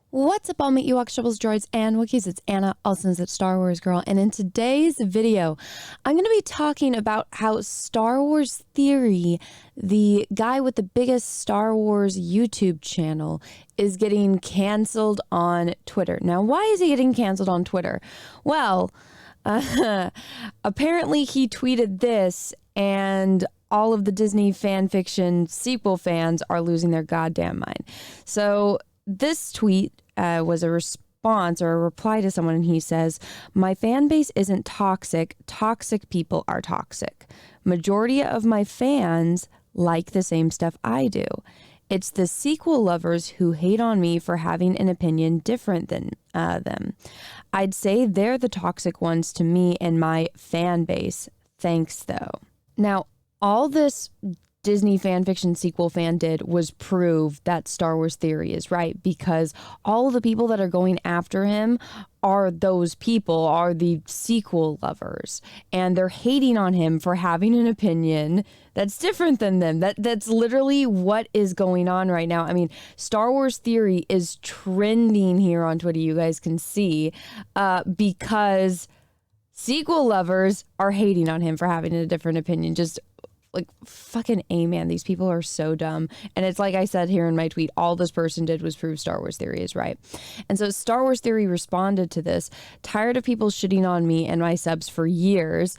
What's up, all meet you walks, troubles, droids, and Wookiees? It's Anna, also known as Star Wars Girl, and in today's video, I'm going to be talking about how Star Wars Theory, the guy with the biggest Star Wars YouTube channel, is getting canceled on Twitter. Now, why is he getting canceled on Twitter? Well, apparently he tweeted this, and all of the Disney fan fiction sequel fans are losing their goddamn mind. So this tweet was a response or a reply to someone, and he says, "My fan base isn't toxic. Toxic people are toxic. Majority of my fans like the same stuff I do. It's the sequel lovers who hate on me for having an opinion different than them. I'd say they're the toxic ones to me and my fan base. Thanks, though." Now, all this Disney fanfiction sequel fan did was prove that Star Wars Theory is right, because all the people that are going after him are those people, are the sequel lovers, and they're hating on him for having an opinion that's different than them. That's literally what is going on right now. I mean, Star Wars Theory is trending here on Twitter, you guys can see, because sequel lovers are hating on him for having a different opinion. Just like, fucking A, man, these people are so dumb. And it's like I said here in my tweet, all this person did was prove Star Wars Theory is right. And so Star Wars Theory responded to this: "Tired of people shitting on me and my subs for years.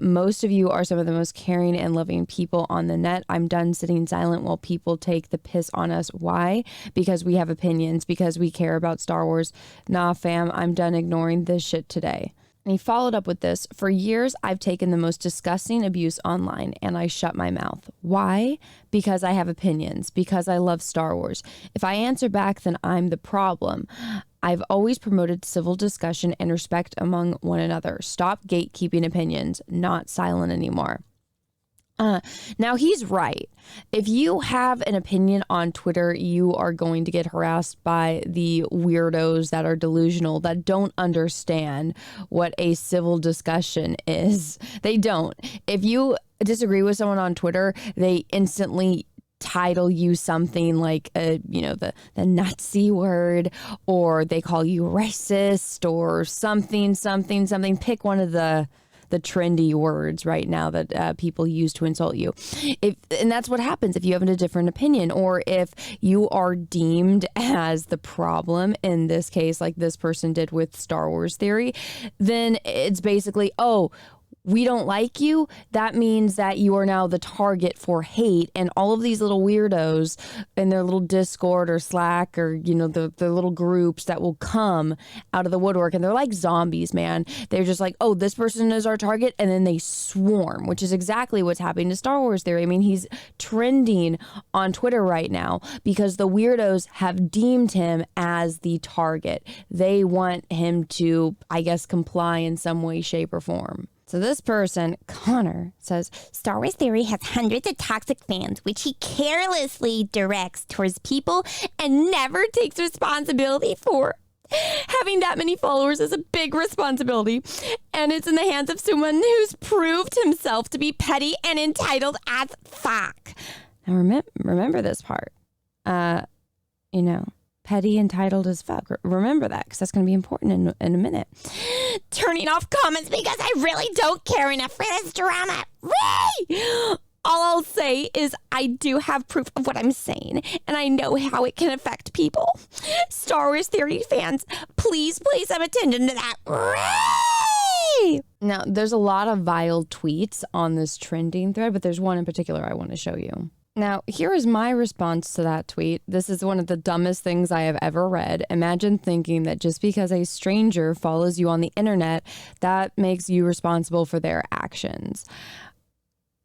Most of you are some of the most caring and loving people on the net. I'm done sitting silent while people take the piss on us. Why? Because we have opinions, because we care about Star Wars. Nah, fam, I'm done ignoring this shit today." And he followed up with this: "For years, I've taken the most disgusting abuse online, and I shut my mouth. Why? Because I have opinions, because I love Star Wars. If I answer back, then I'm the problem. I've always promoted civil discussion and respect among one another. Stop gatekeeping opinions, not silent anymore." Now, he's right. If you have an opinion on Twitter, you are going to get harassed by the weirdos that are delusional, that don't understand what a civil discussion is. They don't. If you disagree with someone on Twitter, they instantly title you something like, the Nazi word, or they call you racist, or something. Pick one of the trendy words right now that people use to insult you. And that's what happens if you have a different opinion, or if you are deemed as the problem, in this case, like this person did with Star Wars Theory, then it's basically, oh, we don't like you. That means that you are now the target for hate, and all of these little weirdos in their little Discord or Slack, or, the little groups that will come out of the woodwork, and they're like zombies, man. They're just like, oh, this person is our target, and then they swarm, which is exactly what's happening to Star Wars Theory. I mean, he's trending on Twitter right now because the weirdos have deemed him as the target. They want him to, I guess, comply in some way, shape, or form. So this person, Connor, says, "Star Wars Theory has hundreds of toxic fans, which he carelessly directs towards people and never takes responsibility for. Having that many followers is a big responsibility, and it's in the hands of someone who's proved himself to be petty and entitled as fuck." Now remember this part. Petty, entitled as fuck. Remember that, because that's going to be important in a minute. "Turning off comments because I really don't care enough for this drama. Whee! All I'll say is I do have proof of what I'm saying, and I know how it can affect people. Star Wars Theory fans, please pay some attention to that. Whee!" Now, there's a lot of vile tweets on this trending thread, but there's one in particular I want to show you. Now, here is my response to that tweet. This is one of the dumbest things I have ever read. Imagine thinking that just because a stranger follows you on the internet, that makes you responsible for their actions.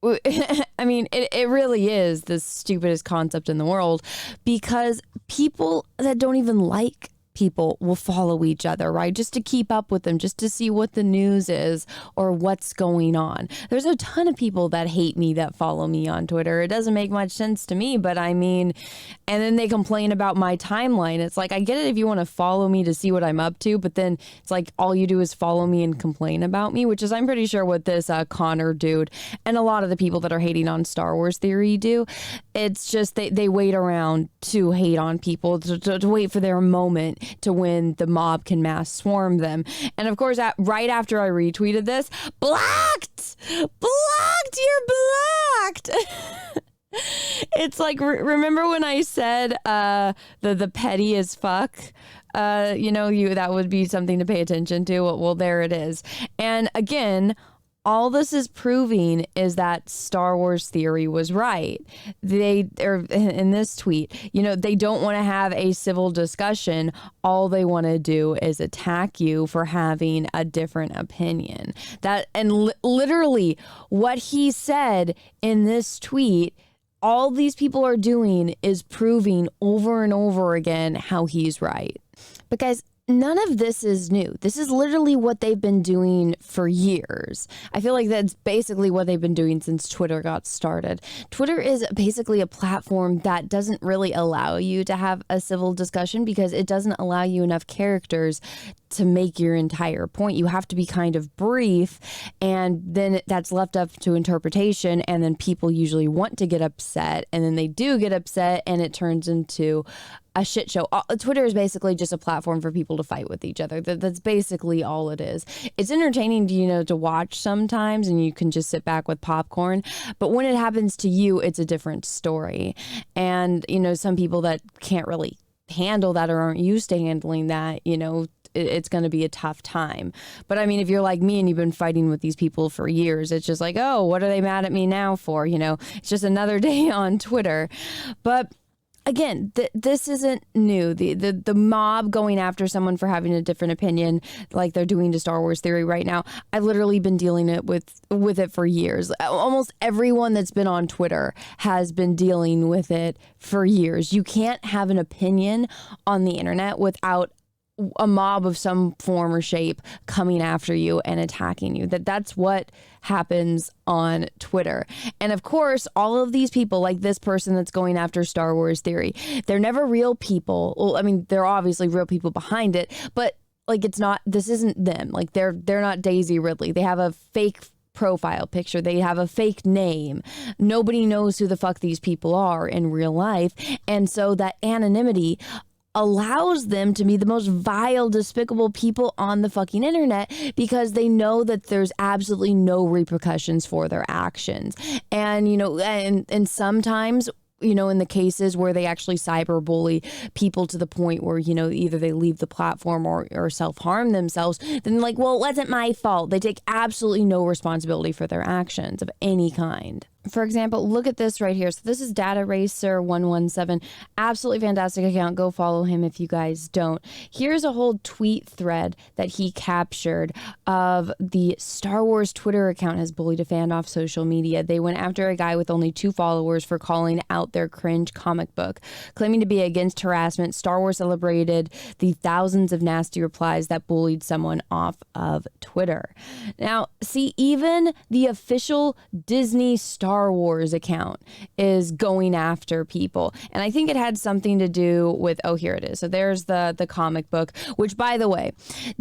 I mean, it really is the stupidest concept in the world, because people that don't even like people will follow each other, right? Just to keep up with them, just to see what the news is or what's going on. There's a ton of people that hate me that follow me on Twitter. It doesn't make much sense to me, but I mean, and then they complain about my timeline. It's like, I get it if you want to follow me to see what I'm up to, but then it's like all you do is follow me and complain about me, which is I'm pretty sure what this Connor dude and a lot of the people that are hating on Star Wars Theory do. It's just they wait around to hate on people, to wait for their moment to when the mob can mass swarm them. And of course, right after I retweeted this, blocked, you're blocked. It's like, remember when I said the petty as fuck? That would be something to pay attention to. Well, there it is. And again, all this is proving is that Star Wars Theory was right. In this tweet, they don't want to have a civil discussion. All they want to do is attack you for having a different opinion. Literally what he said in this tweet, all these people are doing is proving over and over again how he's right. Because none of this is new. This is literally what they've been doing for years. I feel like that's basically what they've been doing since Twitter got started. Twitter is basically a platform that doesn't really allow you to have a civil discussion because it doesn't allow you enough characters to make your entire point. You have to be kind of brief, and then that's left up to interpretation, and then people usually want to get upset, and then they do get upset, and it turns into a shit show. Twitter is basically just a platform for people to fight with each other. That's basically all it is. It's entertaining to watch sometimes, and you can just sit back with popcorn. But when it happens to you, it's a different story. And, some people that can't really handle that or aren't used to handling that, it's going to be a tough time. But I mean, if you're like me and you've been fighting with these people for years, it's just like, oh, what are they mad at me now for? It's just another day on Twitter. But again, this isn't new. The mob going after someone for having a different opinion, like they're doing to Star Wars Theory right now. I've literally been dealing with it for years. Almost everyone that's been on Twitter has been dealing with it for years. You can't have an opinion on the internet without a mob of some form or shape coming after you and attacking you. That's what happens on Twitter. And of course, all of these people, like this person that's going after Star Wars Theory, they're never real people. Well, I mean, they're obviously real people behind it, but like this isn't them. Like they're not Daisy Ridley. They have a fake profile picture. They have a fake name. Nobody knows who the fuck these people are in real life. And so that anonymity allows them to be the most vile, despicable people on the fucking internet because they know that there's absolutely no repercussions for their actions. And, and sometimes, in the cases where they actually cyberbully people to the point where, either they leave the platform or self-harm themselves, then like, well, it wasn't my fault. They take absolutely no responsibility for their actions of any kind. For example, look at this right here. So this is Data Racer 117. Absolutely fantastic account. Go follow him if you guys don't. Here's a whole tweet thread that he captured of the Star Wars Twitter account has bullied a fan off social media. They went after a guy with only 2 followers for calling out their cringe comic book. Claiming to be against harassment, Star Wars celebrated the thousands of nasty replies that bullied someone off of Twitter. Now, see, even the official Disney Star Wars account is going after people. And I think it had something to do with, here it is. So there's the comic book, which, by the way,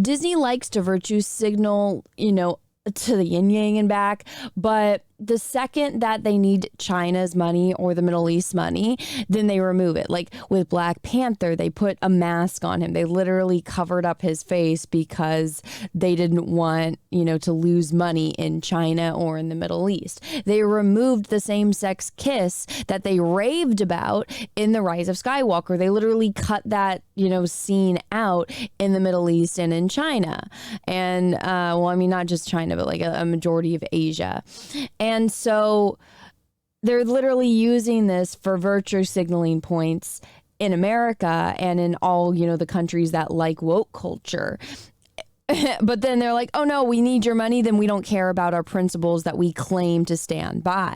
Disney likes to virtue signal, to the yin yang and back. But the second that they need China's money or the Middle East money, then they remove it. Like with Black Panther, they put a mask on him. They literally covered up his face because they didn't want, to lose money in China or in the Middle East. They removed the same-sex kiss that they raved about in The Rise of Skywalker. They literally cut that, scene out in the Middle East and in China. And, not just China, but like a majority of Asia. And so they're literally using this for virtue signaling points in America and in all, the countries that like woke culture. But then they're like, oh no, we need your money. Then we don't care about our principles that we claim to stand by.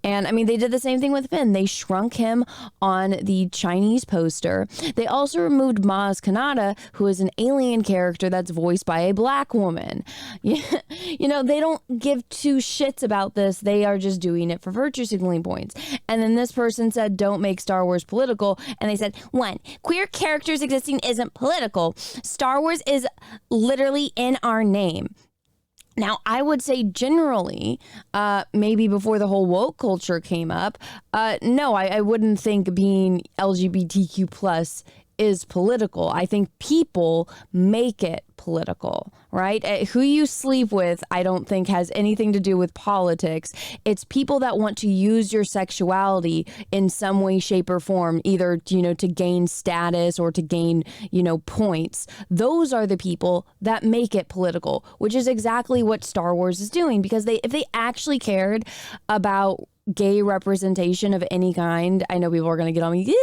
And I mean, they did the same thing with Finn. They shrunk him on the Chinese poster. They also removed Maz Kanata, who is an alien character that's voiced by a black woman. You know, they don't give two shits about this. They are just doing it for virtue signaling points. And then this person said, don't make Star Wars political. And they said, 1, queer characters existing isn't political. Star Wars is literally in our name. Now, I would say generally, maybe before the whole woke culture came up, no, I wouldn't think being LGBTQ plus is political. I think people make it political, right? Who you sleep with, I don't think has anything to do with politics. It's people that want to use your sexuality in some way, shape, or form, either, you know, to gain status or to gain, you know, points. Those are the people that make it political, which is exactly what Star Wars is doing, because if they actually cared about gay representation of any kind, I know people are going to get on me,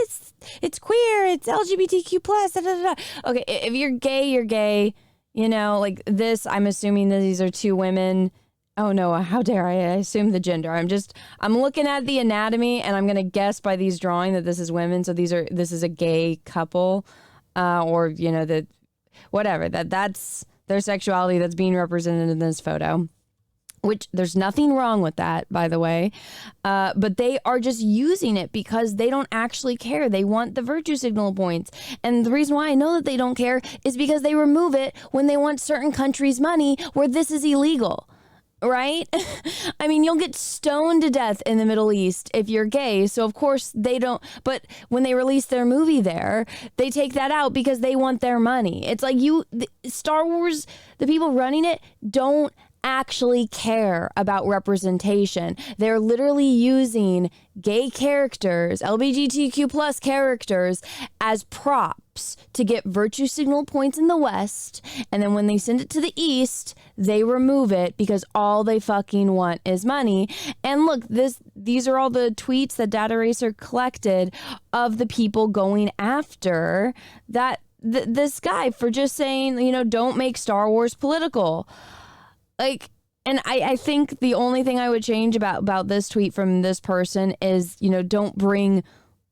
it's queer, it's LGBTQ plus, da, da, da. Okay, if you're gay, you're gay. You know, like this, I'm assuming that these are 2 women. Oh no, how dare I assume the gender? I'm looking at the anatomy and I'm going to guess by these drawing that this is women. So this is a gay couple, or, you know, whatever, that's their sexuality that's being represented in this photo. Which there's nothing wrong with that, by the way. But they are just using it because they don't actually care. They want the virtue signal points. And the reason why I know that they don't care is because they remove it when they want certain countries' money where this is illegal. Right? I mean, you'll get stoned to death in the Middle East if you're gay. So, of course, they don't. But when they release their movie there, they take that out because they want their money. It's like Star Wars, the people running it don't actually care about representation. They're literally using gay characters, LGBTQ plus characters, as props to get virtue signal points in the West. And then when they send it to the East, they remove it because all they fucking want is money. And look, these are all the tweets that Data Racer collected of the people going after this guy for just saying, you know, don't make Star Wars political. Like, and I think the only thing I would change about this tweet from this person is, you know, don't bring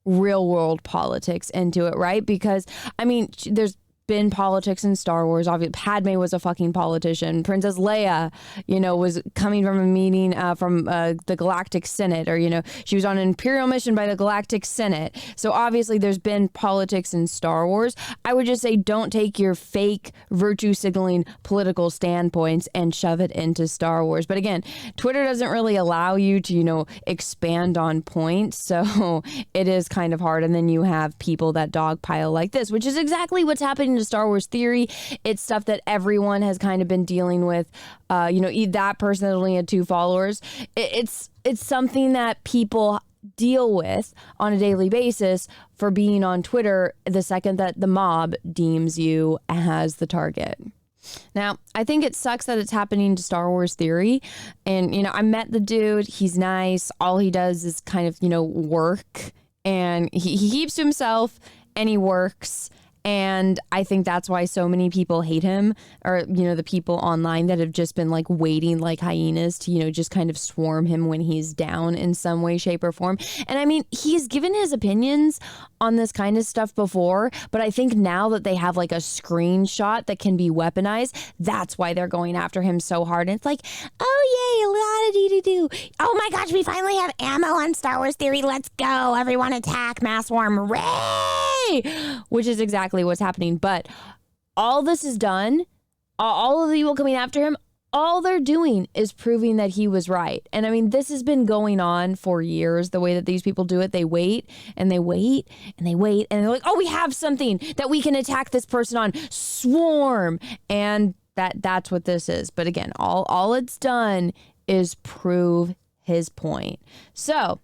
real world politics into it, right? Because, I mean, there's been politics in Star Wars. Obviously, Padme was a fucking politician. Princess Leia, you know, was coming from a meeting from the Galactic Senate, or, you know, she was on an Imperial mission by the Galactic Senate. So obviously there's been politics in Star Wars. I would just say don't take your fake virtue signaling political standpoints and shove it into Star Wars. But again, Twitter doesn't really allow you to, you know, expand on points. So it is kind of hard. And then you have people that dogpile like this, which is exactly what's happening to Star Wars theory. It's stuff that everyone has kind of been dealing with. You know, that person that only had 2 followers. It's something that people deal with on a daily basis for being on Twitter the second that the mob deems you as the target. Now, I think it sucks that it's happening to Star Wars theory. And, you know, I met the dude. He's nice. All he does is kind of, you know, work. And he keeps to himself and he works. And I think that's why so many people hate him, or, you know, the people online that have just been like waiting like hyenas to, you know, just kind of swarm him when he's down in some way, shape, or form. And I mean, he's given his opinions on this kind of stuff before, but I think now that they have like a screenshot that can be weaponized, that's why they're going after him so hard. And it's like, oh yay, a lot of dee-dee-doo. Oh my gosh, we finally have ammo on Star Wars theory. Let's go. Everyone attack, mass swarm. Ray! Which is exactly what's happening. But all this is done, all of the people coming after him, all they're doing is proving that he was right. And I mean, this has been going on for years. The way that these people do it, they wait and they wait and they wait and they're like, oh, we have something that we can attack this person on. Swarm. And that's what this is. But again, all it's done is prove his point. So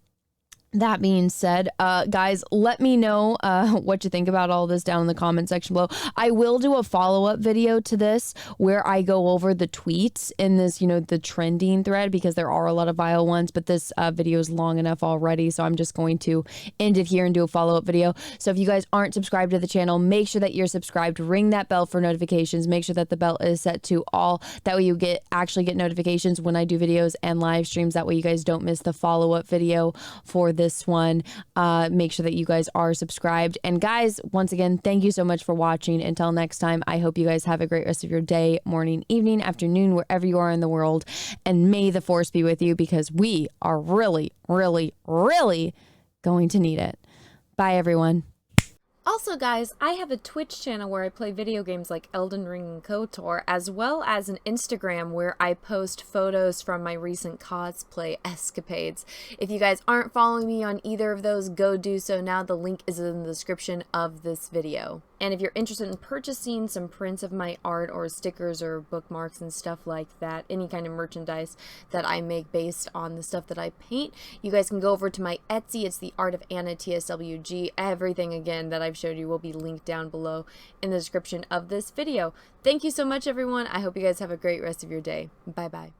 That being said, guys, let me know what you think about all this down in the comment section below. I will do a follow-up video to this where I go over the tweets in this, you know, the trending thread, because there are a lot of vile ones, but this video is long enough already, so I'm just going to end it here and do a follow-up video. So if you guys aren't subscribed to the channel, make sure that you're subscribed. Ring that bell for notifications. Make sure that the bell is set to all. That way you actually get notifications when I do videos and live streams. That way you guys don't miss the follow-up video for this one. Make sure that you guys are subscribed. And guys, once again, thank you so much for watching. Until next time, I hope you guys have a great rest of your day, morning, evening, afternoon, wherever you are in the world. And may the force be with you, because we are really, really, really going to need it. Bye, everyone. Also, guys, I have a Twitch channel where I play video games like Elden Ring and KOTOR, as well as an Instagram where I post photos from my recent cosplay escapades. If you guys aren't following me on either of those, go do so now. The link is in the description of this video. And if you're interested in purchasing some prints of my art or stickers or bookmarks and stuff like that, any kind of merchandise that I make based on the stuff that I paint, you guys can go over to my Etsy. It's the Art of Anna TSWG. Everything, again, that I've showed you will be linked down below in the description of this video. Thank you so much, everyone. I hope you guys have a great rest of your day. Bye-bye.